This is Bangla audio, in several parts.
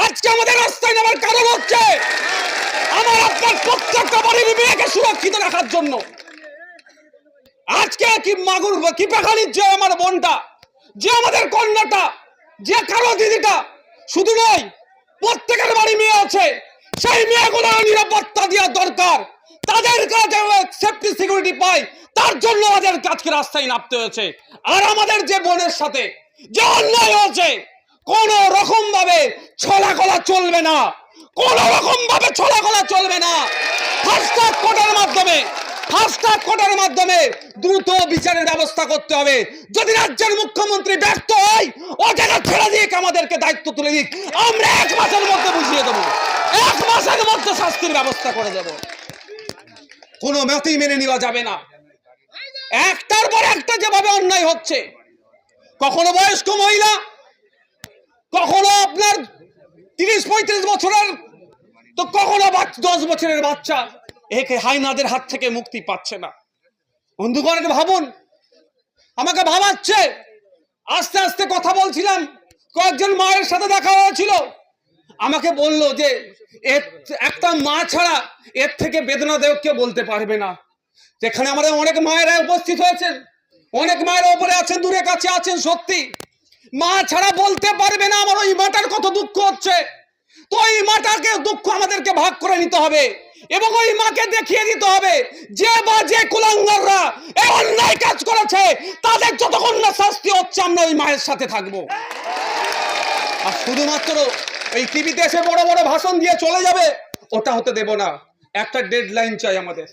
আজকে আমাদের রাস্তায় নামার কারণ হচ্ছে আমার আপনার প্রত্যেকটা বাড়ির মেয়েকে সুরক্ষিত রাখার জন্য। আজকে কি মাগুর কি পেখানির যে আমার বোনটা, যে আমাদের কন্যাটা, যে কালো দিদিটা, শুধু নয় প্রত্যেকের বাড়ি মেয়ে আছে, সেই মেয়েগুলো নিরাপত্তা দেওয়া দরকার। তাদের কাছে সেফটি সিকিউরিটি পায়, তার জন্য আমাদের আজকে রাস্তায় নামতে হয়েছে। আর আমাদের যে বোনের সাথে যে অন্যায় হয়েছে, কোন রকম ভাবে ছলাকলা চলবে না, কোন রকম ভাবে ছলাকলা চলবে না। ফাস্ট্র্যাক কোর্টের মাধ্যমে দ্রুত বিচারের ব্যবস্থা করতে হবে। যদি রাজ্যের মুখ্যমন্ত্রী ব্যর্থ হয়, ও জায়গা ছেড়ে দিয়ে আমাদেরকে দায়িত্ব তুলে দিক, আমরা 1 মাসের মধ্যে বুঝিয়ে দেবো, 1 মাসের মধ্যে শাস্তির ব্যবস্থা করে দেব। কোনো মতেই মেনে নেওয়া যাবে না। একটার পর একটা যেভাবে অন্যায় হচ্ছে, কখনো বয়স্ক মহিলা, কখনো আপনার 30-35 বছরের, তো কখনো 10 বছরের বাচ্চা একে হাইনাদের হাত থেকে মুক্তি পাচ্ছে না। বন্ধুগণ, ভাবুন, আমাকে ভাবাচ্ছে। আস্তে আস্তে কথা বলছিলাম, কয়েকজন মায়ের সাথে দেখা হয়েছিল, আমাকে বলল যে একটা মা ছাড়া এর থেকে বেদনাদায়ক কেউ বলতে পারবে না। যেখানে আমাদের অনেক মায়েরা উপস্থিত হয়েছেন, অনেক মায়েরা উপরে আছেন, দূরে কাছে আছেন, সত্যি মা ছাড়া বলতে পারবে না আমার ওই মাটার কত দুঃখ হচ্ছে। তো ওই মাটাকে দুঃখ আমাদেরকে ভাগ করে নিতে হবে এবং ওই মাকে দেখিয়ে দিতে হবে যে বা যে কুলাঙ্গাররা এই অন্যায় কাজ করেছে, তাদের যতক্ষণ না শাস্তি হচ্ছে আমরা ওই মায়ের সাথে থাকবো। আর শুধুমাত্র এই টিভিতে এসে বড় বড় ভাষণ দিয়ে চলে যাবে, ওটা হতে দেব না। একটা ডেডলাইন চাই, আমাদের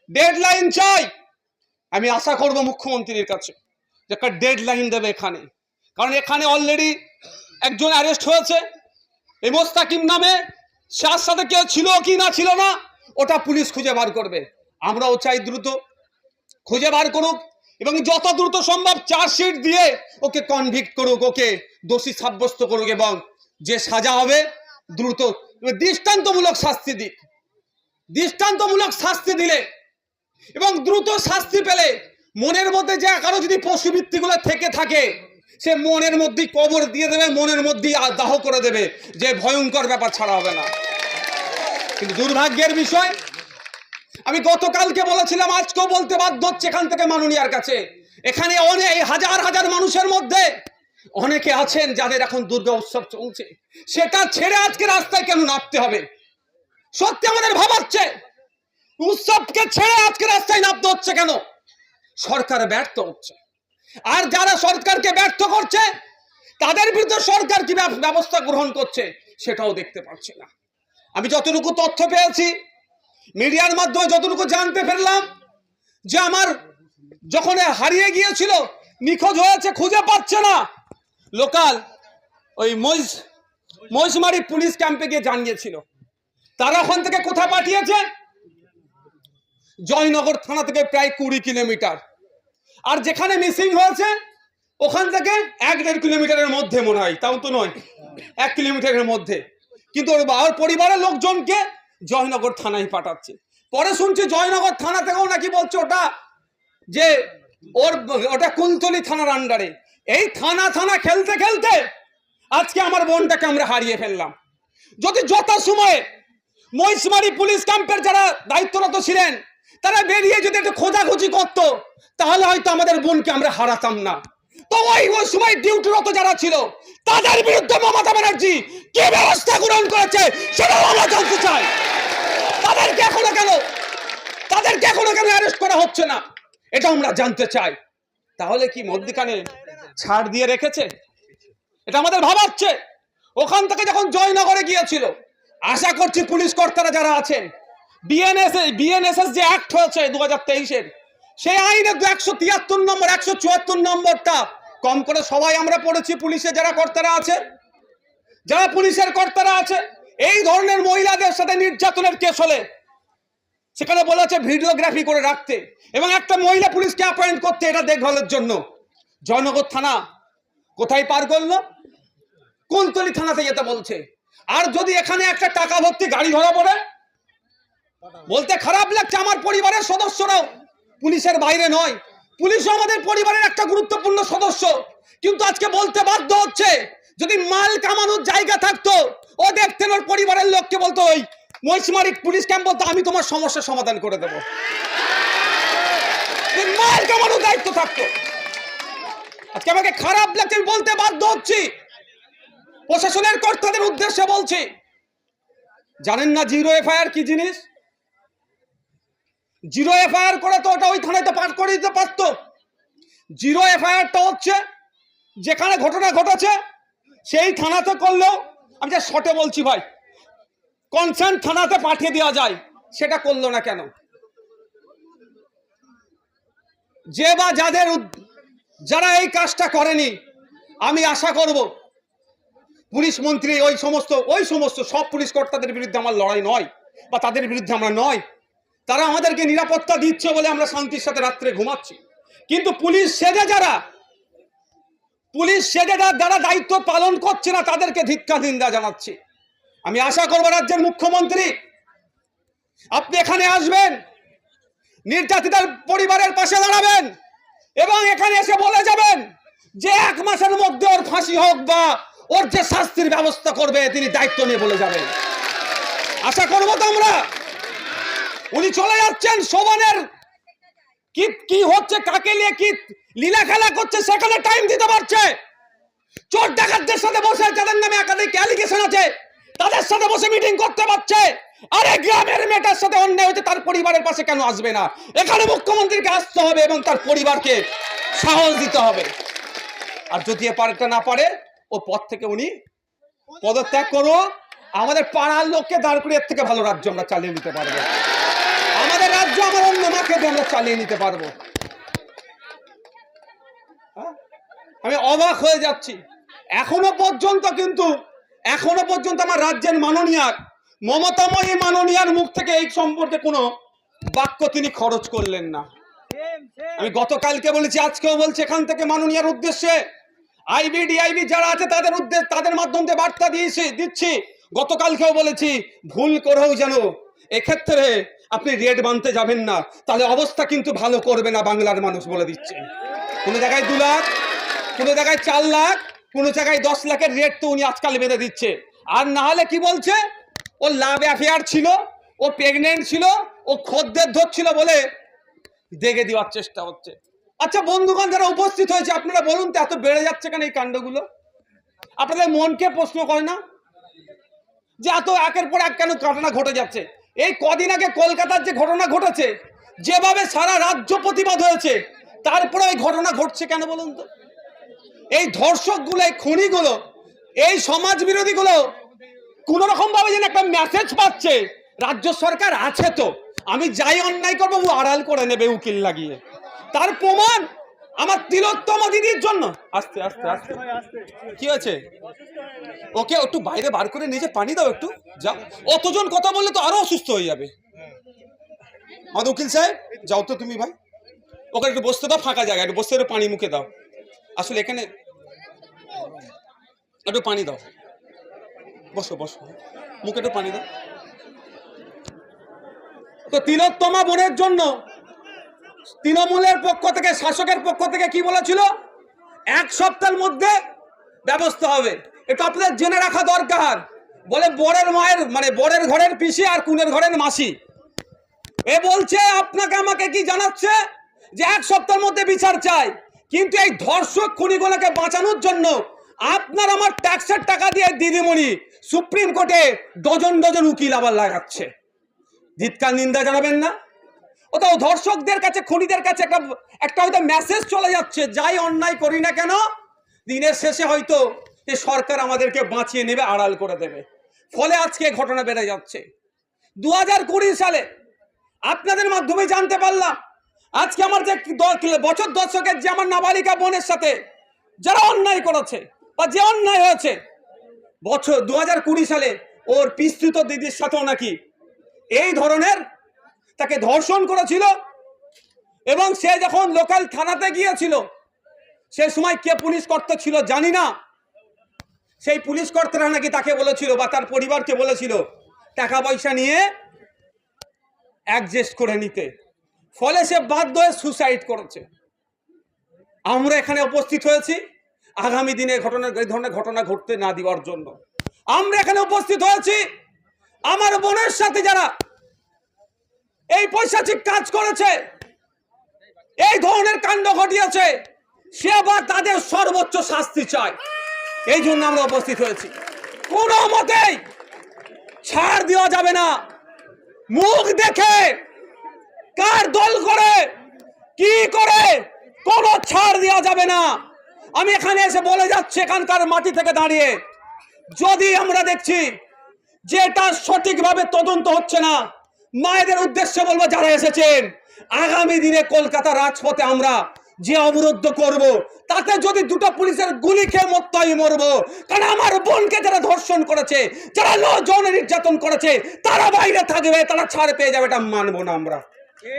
ডেডলাইন চাই। আমি আশা করব মুখ্যমন্ত্রীর কাছে যে একটা ডেডলাইন দেবে এখানে, কারণ এখানে অলরেডি একজন অ্যারেস্ট হয়েছে এই মোস্তাকিম নামে। তার সাথে কেউ ছিল কি না ছিল না ওটা পুলিশ খুঁজে বার করবে। আমরাও চাই দ্রুত খুঁজে বার করুক এবং যত দ্রুত সম্ভব চার্জশিট দিয়ে ওকে কনভিক্ট করুক, ওকে দোষী সাব্যস্ত করুক এবং যে সাজা হবে দ্রুত দৃষ্টান্তমূলক শাস্তি দিক। দৃষ্টান্তমূলক শাস্তি দিলে এবং দ্রুত শাস্তি পেলে মনের মধ্যে যে কারো যদি পশুবৃত্তিগুলো থেকে থাকে, সে মনের মধ্যেই কবর দিয়ে দেবে, মনের মধ্যেই দাহ করে দেবে, যে ভয়ঙ্কর ব্যাপার ছাড়া হবে না। কিন্তু দুর্ভাগ্যের বিষয়, আমি গতকালকে বলেছিলাম, আজকেও বলতে বাধ্য হচ্ছে এখান থেকে মাননীয়ার কাছে, এখানে অনেক হাজার হাজার মানুষের মধ্যে অনেকে আছেন যাদের এখন দুর্গা উৎসব চলছে, সেটা ছেড়ে আজকে রাস্তায় কেন নামতে হবে? সত্যি আমাদের ভাবাচ্ছে, উৎসবকে ছেড়ে আজকে রাস্তায় নামতে হচ্ছে কেন? সরকার ব্যর্থ হচ্ছে। আর যারা সরকারকে ব্যর্থ করছে, তাদের বিরুদ্ধে সরকার কি ব্যবস্থা গ্রহণ করছে সেটাও দেখতে পাচ্ছি না। আমি যতটুকু তথ্য পেয়েছি মিডিয়ার মাধ্যমে, যতটুকু জানতে পারলাম, যে আমার যখন হারিয়ে গিয়েছিল, নিখোঁজ হয়েছে, খুঁজে পাচ্ছে না, লোকাল ওই মহিষমারি পুলিশ ক্যাম্পে গিয়ে জানিয়েছিল। তারা ওখান থেকে কোথায় পাঠিয়েছে? জয়নগর থানা থেকে প্রায় 20 কিলোমিটার। আর যেখানে মিসিং হয়েছে ওখান থেকে 1-1.5 কিলোমিটারের মধ্যে মনে হয়, তাও তো নয়, 1 কিলোমিটারের মধ্যে। কিন্তু ওর পরিবারের লোকজনকে জয়নগর থানায় পাঠাচ্ছে। পরে শুনছি জয়নগর থানা থেকেও নাকি বলছে ওটা যে ওটা কুলতলি থানার আন্ডারে। এই থানা খেলতে খেলতে আজকে আমার বোনটাকে আমরা হারিয়ে ফেললাম। যদি যথাসময়ে মহিষমারি পুলিশ ক্যাম্পের যারা দায়িত্বরত ছিলেন তারা বেরিয়ে যদি একটু খোঁজাখুঁজি করতো, তাহলে হয়তো আমাদের বোনকে আমরা হারাতাম না। তো ওই সময় ডিউটিরত যারা ছিল তাদের বিরুদ্ধে মমতা ব্যানার্জি কি ব্যবস্থা গ্রহণ করেছে সেটাও আমরা জানতে চাই। তাদেরকে এখনো কেন অ্যারেস্ট করা হচ্ছে না, এটা আমরা জানতে চাই। তাহলে কি মধ্যখানে ছাড় দিয়ে রেখেছে? এটা আমাদের ভাবাচ্ছে। ওখান থেকে যখন জয়নগরে গিয়েছিল, আশা করছি পুলিশ কর্তারা যারা আছেন, বিএনএসএস যে অ্যাক্ট হয়েছে 2023-এর, সেই আইনে 173 নম্বর 174 নম্বরটা কম করে সবাই আমরা পড়েছি। পুলিশের যারা কর্তারা আছে, যারা পুলিশের কর্তারা আছে, এই ধরনের মহিলাদের সাথে নির্যাতনের কেস হলে সেখানে বলেছে ভিডিওগ্রাফি করে রাখতে এবং একটা মহিলা পুলিশকে অ্যাপয়েন্ট করতে, এটা দেখভালের জন্য। জয়নগর থানা কোথায় পার করলো? কুলতলি থানাতে যেতে বলছে। আর যদি এখানে একটা টাকা ভর্তি গাড়ি ধরা পড়ে, বলতে খারাপ লাগছে, আমার পরিবারের সদস্যরাও পুলিশের বাইরে নয়, পুলিশও আমাদের পরিবারের একটা গুরুত্বপূর্ণ সদস্য। কিন্তু আজকে বলতে বাধ্য হচ্ছে, যদি মাল কামানোর জায়গা থাকতো ও দেখতেন ওর পরিবারের লোককে বলতো, ওই মহিষমারি পুলিশ ক্যাম্প বলতো, আমি তোমার সমস্যার সমাধান করে দেবো। মায়ের কামানোর দায়িত্ব থাকতো। আজকে আমাকে খারাপ লাগছে, আমি বলতে বাধ্য হচ্ছি, প্রশাসনের কর্তাদের উদ্দেশ্যে বলছি, জানেন না জিরো এফআইআর কি জিনিস? জিরো এফআইআর করে তো ওটা ওই থানায় তো পাঠ করে দিতে পারতো। জিরো এফআইআরটা হচ্ছে যেখানে ঘটনা ঘটেছে সেই থানাতে করলেও, আমি যা শর্টে বলছি ভাই, কনসার্ন থানাতে পাঠিয়ে দেওয়া যায়, সেটা করলো না কেন? যে বা যারা এই কাজটা করেনি, আমি আশা করব পুলিশ মন্ত্রী ওই সমস্ত সব পুলিশ কর্তাদের বিরুদ্ধে আমার লড়াই নয়, বা তাদের বিরুদ্ধে আমরা নয়, তারা আমাদেরকে নিরাপত্তা দিচ্ছে বলে আমরা শান্তির সাথে রাত্রে ঘুমাচ্ছি। কিন্তু পুলিশ সেজে যারা দায়িত্ব পালন করছে না, তাদেরকে ধিক্কার নিন্দা জানাচ্ছি। আমি আশা করব রাজ্যের মুখ্যমন্ত্রী আপনি এখানে আসবেন, নির্যাতিতার পরিবারের পাশে দাঁড়াবেন এবং এখানে এসে বলে যাবেন যে 1 মাসের মধ্যে ওর ফাঁসি হোক বা ওর যে শাস্তির ব্যবস্থা করবে তিনি দায়িত্ব নিয়ে বলে যাবেন। আশা করবো তো আমরা। উনি চলে যাচ্ছেন, শোভনের কি হচ্ছে, কাকে নিয়ে কি লীলা খেলা করছে সেখানে টাইম দিতে পারছে। চোর ডাকাতদের সাথে বসে, যাদের নামে একাধিক অ্যালিগেশন আছে, তাদের সাথে বসে মিটিং করতে পারছে। আরে গ্রামের মেয়েটার সাথে অন্যায় হচ্ছে, তার পরিবারের পাশে কেন আসবে না? এখানে মুখ্যমন্ত্রীকে আসতে হবে এবং তার পরিবারকে সাহস দিতে হবে। আর যদি পারটা না পারে, ও পদ থেকে উনি পদত্যাগ করো। আমাদের পাড়ার লোককে দাঁড় করে এর থেকে ভালো রাজ্য আমরা চালিয়ে নিতে পারবো। আমাদের রাজ্য আমার অন্য মাকে দিয়ে আমরা চালিয়ে নিতে পারবো। আমি অবাক হয়ে যাচ্ছি, এখনো পর্যন্ত আমার রাজ্যের মাননীয়ার মমতাময়ী মাননীয়ার মুখ থেকে এই সম্পর্কে কোনো বাক্য তিনি খরচ করলেন না। আমি গতকালকে বলেছি, আজকেও বলছি, এখান থেকে মাননীয়ার উদ্দেশ্যে আইবি ডিআইবি যারা আছে তাদের মাধ্যম দিয়ে বার্তা দিচ্ছি। গতকালকেও বলেছি, ভুল করেও যেন এক্ষেত্রে আপনি রেড বানতে যাবেন না, তাহলে অবস্থা কিন্তু ভালো করবে না বাংলার মানুষ, বলে দিচ্ছে। কোনো জায়গায় 2 লাখ, কোনো জায়গায় 4 লাখ, কোনো জায়গায় 10 লাখের রেট তো উনি আজকাল বেঁধে দিচ্ছে। আর না হলে কি বলছে, ও লাভ অ্যাফেয়ার ছিল, ও প্রেগনেন্ট ছিল, ও খদ্দের ধরছিল বলে দেখে দেওয়ার চেষ্টা হচ্ছে। আচ্ছা বন্ধুগণ যারা উপস্থিত হয়েছে, আপনারা বলুন তো, এত বেড়ে যাচ্ছে কেন এই কাণ্ডগুলো? আপনাদের মনকে প্রশ্ন করে না যে এত একের পর এক কেন ঘটনা ঘটে যাচ্ছে? এই কদিন আগে কলকাতার যে ঘটনা ঘটেছে, যেভাবে সারা রাজ্য প্রতিবাদ হয়েছে, তারপরে এই ঘটনা ঘটছে কেন বলুন তো? এই ধর্ষকগুলো, এই খুনিগুলো, এই সমাজ বিরোধীগুলো কোন রকম ভাবে যেন একটা মেসেজ পাচ্ছে, রাজ্য সরকার আছে তো, আমি যাই অন্যায় করবো ও আড়াল করে নেবে উকিল লাগিয়ে। তার প্রমাণ আমার তিলোত্তমা দিদির জন্য। আস্তে আস্তে আস্তে, কি হয়েছে? ওকে একটু বাইরে বার করে নিজে পানি দাও একটু, যাও। অতজন কথা বললে তো আরো অসুস্থ হয়ে যাবে। আমাদের উকিল সাহেব, যাও তো তুমি ভাই, ওকে একটু বসতে দাও, ফাঁকা জায়গা, একটু বসতে, একটু পানি মুখে দাও। আসলে এখানে একটু পানি দাও, বসো বসো, মুখে একটু পানি দাও। তো তিলোত্তমা বোনের জন্য তৃণমূলের পক্ষ থেকে, শাসকের পক্ষ থেকে কি বলেছিল? 1 সপ্তাহের মধ্যে ব্যবস্থা হবে। এটা আপনাদের জেনে রাখা দরকার। বলে বরের মায়ের, মানে বরের ঘরের পিসি আর কুনের ঘরের মাসি, এ বলছে আপনাকে আমাকে কি জানাচ্ছে যে 1 সপ্তাহের মধ্যে বিচার চাই। কিন্তু এই ধর্ষক খুনিগুলোকে বাঁচানোর জন্য আপনার আমার ট্যাক্সের টাকা দিয়ে দিদিমণি সুপ্রিম কোর্টে ডজন ডজন উকিল আবার লাগাচ্ছে। ধিক্কার নিন্দা জানাবেন না? ওটাও ধর্ষকদের কাছে, খুনিদের কাছে একটা হয়তো মেসেজ চলে যাচ্ছে, যাই অন্যায় করি না কেন, দিনের শেষে হয়তো যে সরকার আমাদেরকে বাঁচিয়ে নেবে, আড়াল করে দেবে। ফলে আজকে ঘটনা বেড়ে যাচ্ছে। 2020 সালে আপনাদের মাধ্যমে জানতে পারলাম, আজকে আমার যে বছর দশকের যে আমার নাবালিকা বোনের সাথে যারা অন্যায় করেছে বা যে অন্যায় হয়েছে, 2020 সালে ওর পিস্তুত দিদির সাথেও নাকি এই ধরনের তাকে ধর্ষণ করেছিল। এবং সে যখন লোকাল থানাতে গিয়েছিল, সে সময় কে পুলিশ কর্তা ছিল জানি না, সেই পুলিশ কর্তারা নাকি তাকে বলেছিল বা তার পরিবারকে বলেছিল টাকা পয়সা নিয়ে অ্যাডজাস্ট করে নিতে। ফলে সে বাধ্য হয়ে সুসাইড করেছে। আমরা এখানে উপস্থিত হয়েছি আগামী দিনে এই ধরনের ঘটনা ঘটতে না দেওয়ার জন্য। আমরা এখানে উপস্থিত হয়েছি আমার বোনের সাথে যারা এই পৈশাচিক কাজ করেছে, এই ধরনের কাণ্ড ঘটিয়েছে, সে আবার তাদের সর্বোচ্চ শাস্তি চায়। এই জন্য আমরা উপস্থিত হয়েছি। কোনো মতেই ছাড় দেওয়া যাবে না। মুখ দেখে কার দল করে কি করে কোনো ছাড় দেওয়া যাবে না। আমি এখানে এসে বলে যাচ্ছি এখানকার মাটি থেকে দাঁড়িয়ে, যদি আমরা দেখছি যে এটা সঠিকভাবে তদন্ত হচ্ছে না, মায়েদের উদ্দেশ্যে বলবো যারা এসেছেন, আগামী দিনে কলকাতা রাজপথে আমরা যে অবরুদ্ধ করব, তাতে যদি দুটো পুলিশের গুলি খেয়ে মরতেই মরবো। কারণ আমার বোনকে যারা ধর্ষণ করেছে, যারা যৌন নির্যাতন করেছে, তারা বাইরে থাকবে, তারা ছাড় পেয়ে যাবে, এটা মানবো না আমরা।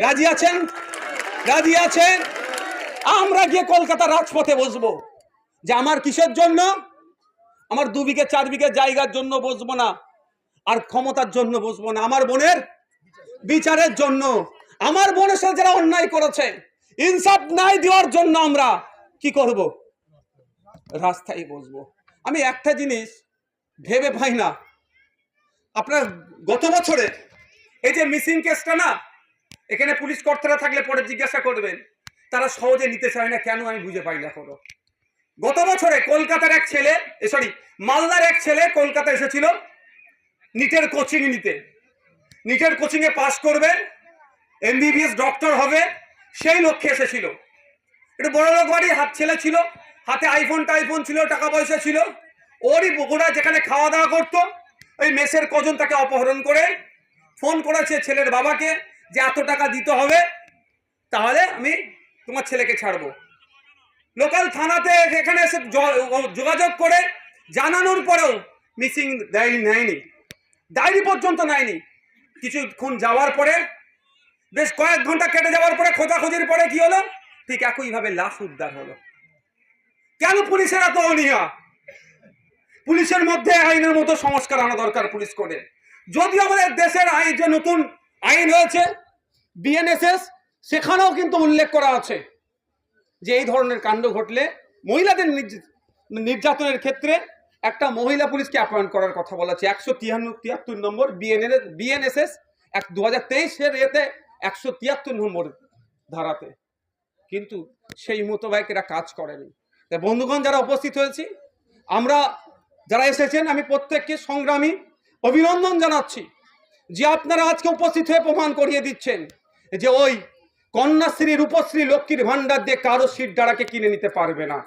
রাজি আছেন? রাজি আছেন? আমরা গিয়ে কলকাতা রাজপথে বসবো। যে আমার কিসের জন্য? আমার 2 বিঘে 4 বিঘে জায়গার জন্য বসবো না, আর ক্ষমতার জন্য বসবো না, আমার বোনের বিচারের জন্য। আমার বোনের সাথে যারা অন্যায় করেছে, ইনসাফ নাই দেওয়ার জন্য আমরা কি করব? রাস্তায় বসবো। আমি একটা জিনিস ভেবে পাই না, আপনার গত বছরে এই যে মিসিং কেসটা না, এখানে পুলিশ কর্তারা থাকলে পরে জিজ্ঞাসা করবেন, তারা সহজে নিতে চায় না কেন, আমি বুঝে পাই না কোনো। গত বছরে কলকাতার এক ছেলে, মালদার এক ছেলে কলকাতা এসেছিল নিটের কোচিং নিতে। নিটের কোচিং এ পাস করবে, এমবিবিএস ডক্টর হবে, সেই লক্ষ্যে এসেছিল। একটু বড় লোক বাড়ি, হাত ছেলে ছিল, হাতে আইফোন টাইফোন ছিল, টাকা পয়সা ছিল। ওরই বগুড়া যেখানে খাওয়া দাওয়া করতো, ওই মেসের কজন তাকে অপহরণ করে ফোন করেছে ছেলের বাবাকে যে এত টাকা দিতে হবে, তাহলে আমি তোমার ছেলেকে ছাড়বো। লোকাল থানাতে এখানে এসে যোগাযোগ করে জানানোর পরেও মিসিং নেয়নি, ডায়েরি পর্যন্ত নেয়নি। কিছুক্ষণ যাওয়ার পরে, বেশ কয়েক ঘন্টা কেটে যাওয়ার পরে, খোঁজাখুঁজির পরে কি হলো, ঠিক একইভাবে লাশ উদ্ধার হলো। কেন পুলিশের এত অনীহা? পুলিশের মধ্যে আইনের মতো সংস্কার আনা দরকার পুলিশ কোডে। যদিও আমাদের দেশের আইন, যে নতুন আইন হয়েছে বিএনএসএস, সেখানেও কিন্তু উল্লেখ করা আছে যে এই ধরনের কাণ্ড ঘটলে মহিলাদের নির্যাতনের ক্ষেত্রে একটা মহিলা পুলিশকে অ্যাপয়েন্ট করার কথা বলা আছে। 173 নম্বর বিএনএসএস 2023-এর এতে 173 নম্বর ধারাতে, কিন্তু সেই মোতাবেক এরা কাজ করেনি। তাই বন্ধুগণ যারা উপস্থিত হয়েছি, আমরা যারা এসেছেন, আমি প্রত্যেককে সংগ্রামী অভিনন্দন জানাচ্ছি যে আপনারা আজকে উপস্থিত হয়ে প্রমাণ করিয়ে দিচ্ছেন যে ওই কন্যাশ্রী, রূপশ্রী, লক্ষ্মীর ভান্ডার দিয়ে কারো সিট ডাড়াকে কিনে নিতে পারবে না।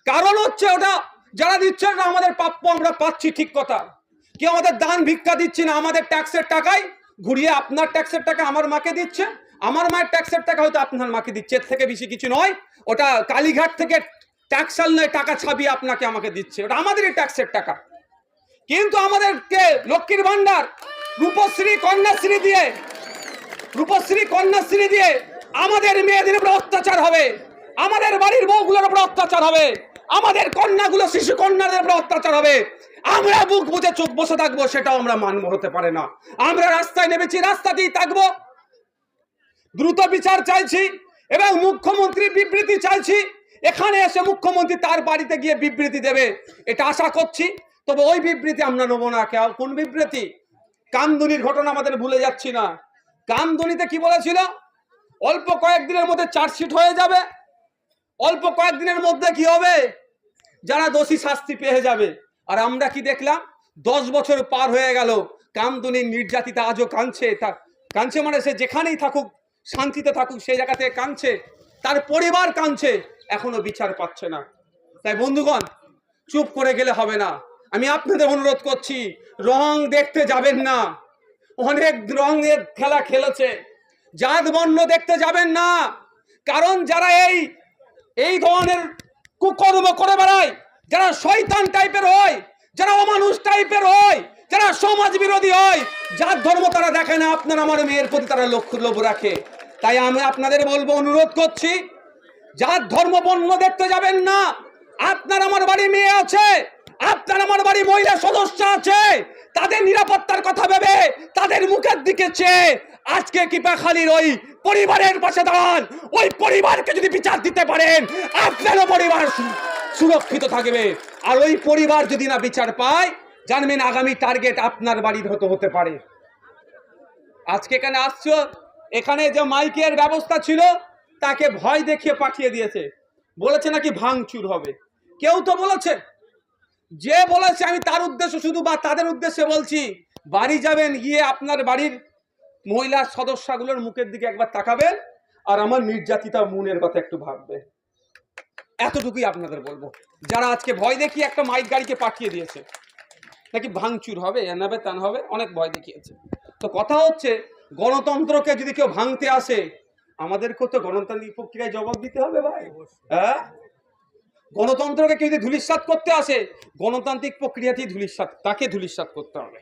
কারণ হচ্ছে ওটা যারা দিচ্ছে না আমাদের প্রাপ্য, আমরা পাচ্ছি ঠিক কথা। কেউ আমাদের দান ভিক্ষা দিচ্ছি না, আমাদের ট্যাক্সের টাকায় ঘুরিয়ে আপনার ট্যাক্সের টাকা আমার মাকে দিচ্ছে, আমার মায়ের ট্যাক্সের টাকা হয়তো আপনার মাকে দিচ্ছে। এর থেকে বেশি কিছু নয়। ওটা কালীঘাট থেকে ট্যাক্সাল নয়, টাকা ছাপিয়ে আপনাকে আমাকে দিচ্ছে, ওটা আমাদেরই ট্যাক্সের টাকা। কিন্তু আমাদেরকে লক্ষ্মীর ভান্ডার, রূপশ্রী, কন্যাশ্রী দিয়ে আমাদের মেয়েদের উপর অত্যাচার হবে, আমাদের বাড়ির বউগুলোর উপর অত্যাচার হবে, আমাদের কন্যাগুলো, শিশু কন্যাদের উপর অত্যাচার হবে। আমরা বুক বুঝে চোখ বসে থাকবো, সেটাও আমরা মানব হতে পারে না। আমরা রাস্তায় নেমেছি, রাস্তাতেই থাকবো। দ্রুত বিচার চাইছি এবং মুখ্যমন্ত্রী বিবৃতি চাইছি। এখানে এসে মুখ্যমন্ত্রী তার বাড়িতে গিয়ে বিবৃতি দেবে, এটা আশা করছি। তবে ওই বিবৃতি আমরা নেবো না। কোন বিবৃতি? কামদুনির ঘটনা আমাদের ভুলে যাচ্ছি না। কামদুনিতে কি বলেছিল? অল্প কয়েকদিনের মধ্যে চার্জশিট হয়ে যাবে, অল্প কয়েকদিনের মধ্যে কি হবে, যারা দোষী শাস্তি পেয়ে যাবে। আর আমরা কি দেখলাম? 10 বছর পার হয়ে গেল, কামদুনির নির্যাতিতা আজও কাঁদছে। কাঁদছে মানে সে যেখানেই থাকুক, শান্তিতে থাকুক, সেই জায়গা থেকে কাঁদছে, তার পরিবার কাঁদছে, এখনো বিচার পাচ্ছে না। তাই বন্ধুগণ, চুপ করে গেলে হবে না। আমি আপনাদের অনুরোধ করছি, রং দেখতে যাবেন না। অনেক রঙের খেলা খেলেছে, জাত বর্ণ দেখতে যাবেন না। কারণ যারা এই ধরনের কুকর্ম করে বেড়ায়, যারা শয়তান টাইপের হয়, যারা অমানুষ টাইপের হয়, যারা সমাজ বিরোধী হয়, জাত ধর্ম তারা দেখে না, আপনার আমার মেয়ের প্রতি তারা লক্ষ্য লোভ রাখে। তাই আমি আপনাদের বলবো, অনুরোধ করছি, জাত ধর্ম বর্ণ দেখতে যাবেন না। আপনার আমার বাড়ি মেয়ে আছে, আপনার আমার বাড়ি মহিলা সদস্য আছে, তাদের নিরাপত্তার কথা ভেবে, তাদের মুখের দিকে চেয়ে আজকে কিপাখালীর ওই পরিবারের পাশে দাঁড়ান। ওই পরিবারকে যদি বিচার দিতে পারেন, আপনারও পরিবার সুরক্ষিত থাকবে। আর ওই পরিবার যদি না বিচার পায়, জানবেন আগামী টার্গেট আপনার বাড়ির হতে পারে। আজকে এখানে আসছো, এখানে যে মাইকের ব্যবস্থা ছিল তাকে ভয় দেখিয়ে পাঠিয়ে দিয়েছে, বলেছে নাকি ভাঙচুর হবে। কেউ তো বলেছে, যে বলেছে আমি তার উদ্দেশ্য শুধু বা তাদের উদ্দেশ্যে বলছি, বাড়ি যাবেন, গিয়ে আপনার বাড়ির মহিলা সদস্যগুলোর মুখের দিকে একবার তাকাবেন আর আমার নির্যাতিতা মনের কথা একটু ভাববে। এতটুকুই আপনাদের বলবো। যারা আজকে ভয় দেখিয়ে একটা মাইক গাড়িকে পাঠিয়ে দিয়েছে নাকি ভাঙচুর হবে, এনাবে তান হবে, অনেক ভয় দেখিয়েছে। তো কথা হচ্ছে, গণতন্ত্রকে যদি কেউ ভাঙতে আসে, আমাদেরকেও তো গণতান্ত্রিক প্রক্রিয়ায় জবাব দিতে হবে ভাই। হ্যাঁ, গণতন্ত্রকে কেউ যদি ধূলিসাৎ করতে আসে, গণতান্ত্রিক প্রক্রিয়াতেই তাকে ধূলিসাৎ করতে হবে।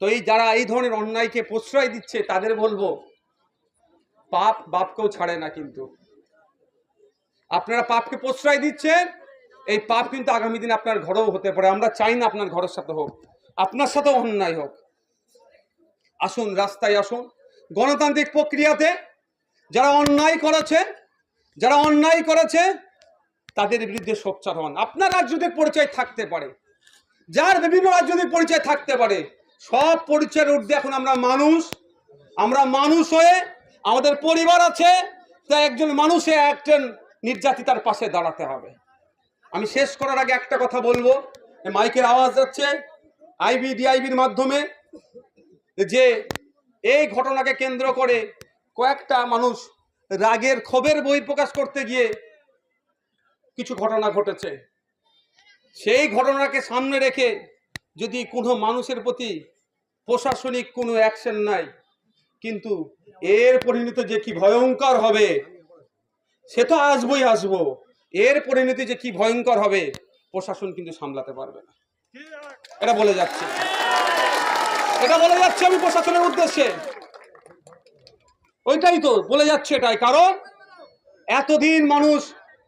তো এই যারা এই ধরনের অন্যায়কে প্রশ্রয় দিচ্ছে তাদের বলবো, পাপ বাপকেও ছাড়ে না। কিন্তু আপনারা পাপকে প্রশ্রয় দিচ্ছেন, এই পাপ কিন্তু আগামী দিন আপনার ঘরেও হতে পারে। আমরা চাই না আপনার ঘরের সাথে হোক, আপনার সাথেও অন্যায় হোক। আসুন, রাস্তায় আসুন, গণতান্ত্রিক প্রক্রিয়াতে যারা অন্যায় করেছে তাদের বিরুদ্ধে সোচ্চার হন। আপনার রাজনৈতিক পরিচয় থাকতে পারে, যার বিভিন্ন রাজনৈতিক পরিচয় থাকতে পারে, সব পরিচয়ের ঊর্ধ্বে এখন আমরা মানুষ হয়ে, আমাদের পরিবার আছে, তাই একজন মানুষে একজন নির্যাতিতার পাশে দাঁড়াতে হবে। আমি শেষ করার আগে একটা কথা বলবো, মাইকের আওয়াজ যাচ্ছে আইবিডিআইবির মাধ্যমে, যে এই ঘটনাকে কেন্দ্র করে কয়েকটা মানুষ রাগের ক্ষোভের বহিঃপ্রকাশ করতে গিয়ে কিছু ঘটনা ঘটেছে। সেই ঘটনাকে সামনে রেখে যদি কোনো মানুষের প্রতি প্রশাসনিক কোনো অ্যাকশন নাই, কিন্তু এর পরিণতি যে কি ভয়ঙ্কর হবে সে তো আসবো। এর পরিণতি যে কি ভয়ঙ্কর হবে প্রশাসন কিন্তু সামলাতে পারবে না। এটা বলে যাচ্ছে আমি প্রশাসনের উদ্দেশ্যে, ওইটাই তো বলে যাচ্ছে। এটাই কারণ এতদিন মানুষ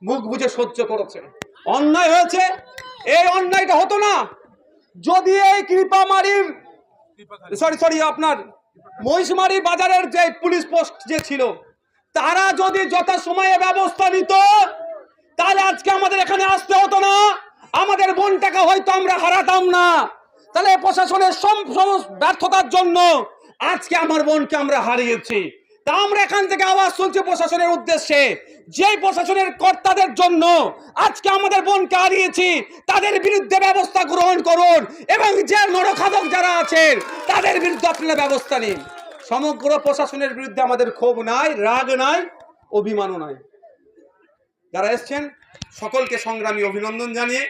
মুখ বুজে সহ্য করেছে, অন্যায় হয়েছে। এই অন্যায়টা হতো না যদি এই আপনার মহিষমারি বাজারের যে পুলিশ পোস্ট যে ছিল, তারা যদি যথাসময়ে ব্যবস্থা নিত, তাহলে আজকে আমাদের এখানে আসতে হতো না, আমাদের বোনটাকে হয়তো আমরা হারাতাম না। তাহলে প্রশাসনের ব্যর্থতার জন্য আজকে আমার বোনকে আমরা হারিয়েছি। তা আমরা এখান থেকে আওয়াজ শুনছি প্রশাসনের উদ্দেশ্যে, যে প্রশাসনের কর্তাদের জন্য আজকে আমাদের বোনকে হারিয়েছি, তাদের বিরুদ্ধে ব্যবস্থা গ্রহণ করুন, এবং যে নরখাদক যারা আছেন তাদের বিরুদ্ধে আপনারা ব্যবস্থা নিন। সমগ্র প্রশাসনের বিরুদ্ধে আমাদের ক্ষোভ নাই, রাগ নাই, অভিমানও নাই। যারা এসছেন সকলকে সংগ্রামী অভিনন্দন জানিয়ে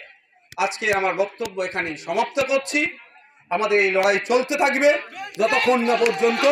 আজকে আমার বক্তব্য এখানে সমাপ্ত করছি। আমাদের এই লড়াই চলতে থাকবে যতক্ষণ না পর্যন্ত